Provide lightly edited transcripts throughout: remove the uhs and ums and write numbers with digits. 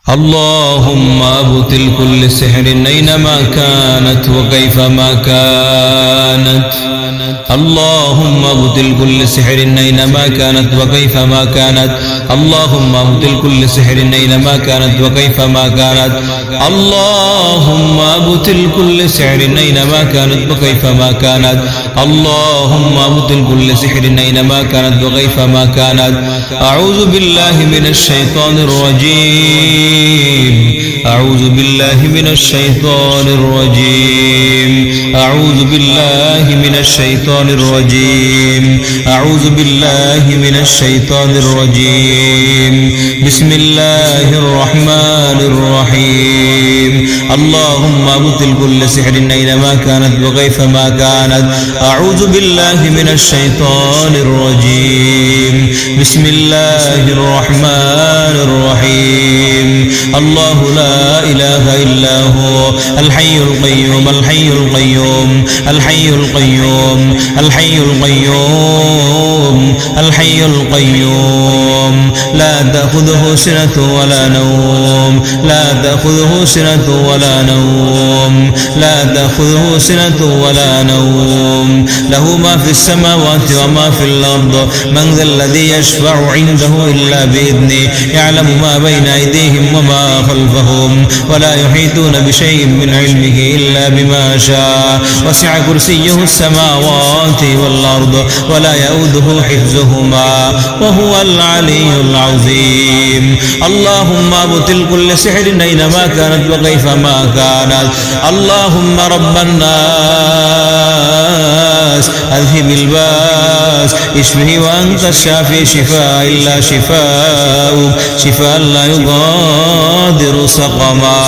اللهم أبطل كل سحر أينما كانت وكيفما كانت. اللهم أبطل كل سحر أينما كانت وكيفما كانت. اللهم أبطل كل سحر أينما كانت وكيفما كانت. اللهم أبطل كل سحر أينما كانت وكيفما كانت. اللهم أبطل كل سحر أينما كانت وكيفما كانت. أعوذ بالله من الشيطان الرجيم. أعوذ بالله من الشيطان الرجيم. أعوذ بالله من الشيطان الرجيم. أعوذ بالله من الشيطان الرجيم. بسم الله الرحمن الرحيم. اللهم أبطل كل سحر أينما كانت وكيفما كانت. أعوذ بالله من الشيطان الرجيم. بسم الله الرحمن الرحيم. الله لا إله إلا هو الحي القيوم الحي القيوم الحي القيوم الحي القيوم الحي القيوم لا تأخذه سنة ولا نوم لا تأخذه سنة ولا نوم لا تأخذه سنة ولا نوم له ما في السماوات وما في الأرض من ذا الذي يشفع عنده إلا بإذنه يعلم ما بين أيديهم وما خلفهم ولا يحيطون بشيء من علمه إلا بما شاء وسع كرسيه السماوات والأرض ولا يؤوده حفظهما وهو العلي العظيم. اللهم أبطل كل سحر أينما كانت وكيفما كانت. اللهم رب الناس أذهب الباس اشفه وأنت الشافي شفاء إلا شفاءك شفاء لا يغادر سقما.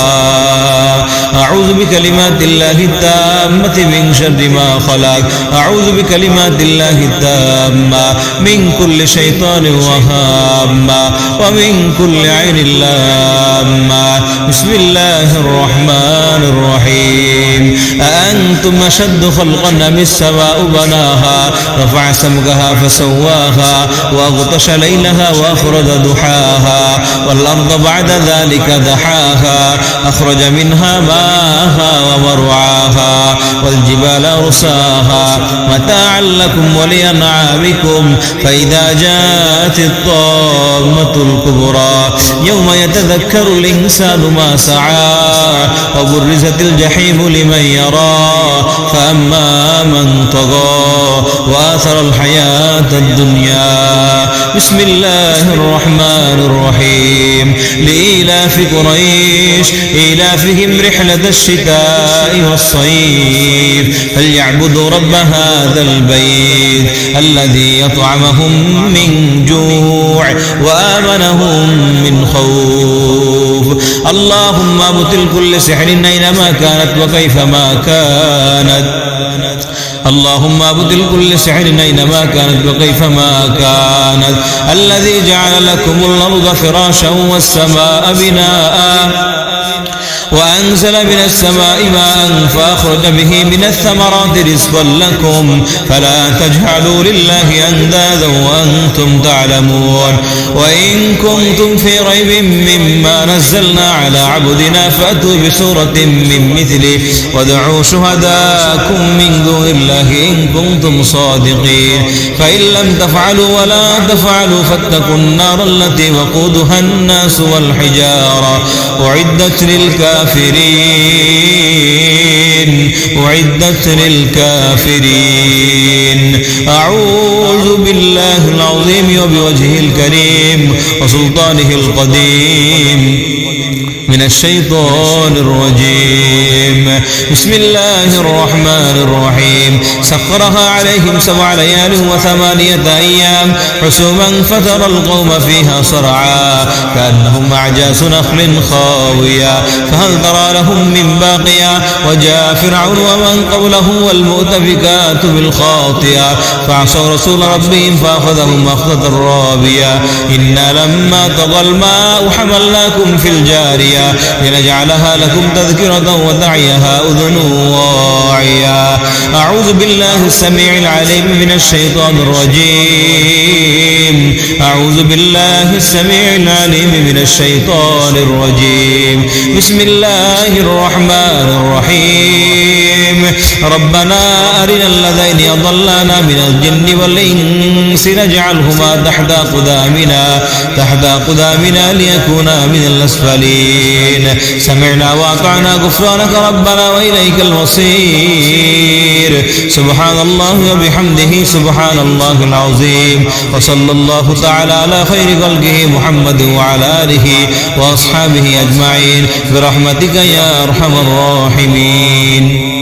أعوذ بكلمات الله التامة من شر ما خلق. أعوذ بكلمات الله التامة من كل شيطان وهامة ومن كل عين لامة. بسم الله الرحمن الرحيم. أأنتم أشد خلقا أم السماء بناها رفع سمكها فسواها وأغطش ليلها وأخرج ضحاها والأرض بعد ذلك دحاها أخرج منها ماءها ومرعاها والجبال أرساها متاعا لكم ولأنعامكم فإذا جاءت الطامة الكبرى يوم يتذكر الإنسان ما سعى وبرزت الجحيم لمن يرى فأما من طغى وآثر الحياة الدنيا. بسم الله الرحمن الرحيم. لإيلاف قريش إيلافهم رحلة الشتاء والصيف فليعبدوا رب هذا البيت الذي يطعمهم من جوع وآمنهم من خوف. اللهم أبطل كل سحر أينما كانت وكيفما كانت. اللهم أبطل كل سحر أينما كانت وكيفما كانت. الذي جعل لكم الأرض فراشا والسماء بناء وأنزل من السماء ماء فأخرج به من الثمرات رزقا لكم فلا تجعلوا لله أندادا وأنتم تعلمون. وإن كنتم في ريب مما نزلنا على عبدنا فأتوا بسورة من مثله وادعوا شهداءكم من دون الله إن كنتم صادقين فإن لم تفعلوا ولا تفعلوا فاتقوا النار التي وقودها الناس والحجارة أعدت للكافرين أعدت للكافرين. أعوذ بالله العظيم وبوجهه الكريم وسلطانه القديم من الشيطان الرجيم. بسم الله الرحمن الرحيم. سخرها عليهم 7 ليال و8 أيام حسوما فترى القوم فيها صرعا كأنهم أعجاز نخل خاوية فهل ترى لهم من باقية. وجاء فرعون ومن قبله والمؤتفكات بالخاطئة فعصوا رسول ربهم فأخذهم أخذة رابية. إنا لما طغى الماء حملناكم في الجارية لنجعلها لكم تذكرة وتعيها أذن واعية. أعوذ بالله السميع العليم من الشيطان الرجيم. أعوذ بالله السميع العليم من الشيطان الرجيم. بسم الله الرحمن الرحيم. ربنا أرنا الذين أضلانا من الجن والإنس نجعلهما تحت قدامنا ليكونا من الأسفلين. سمعنا وأطعنا غفرانك ربنا وإليك المصير. سبحان الله وبحمده سبحان الله العظيم. وصلى الله تعالى على خير خلقه محمد وعلى آله وأصحابه أجمعين برحمتك يا أرحم الراحمين.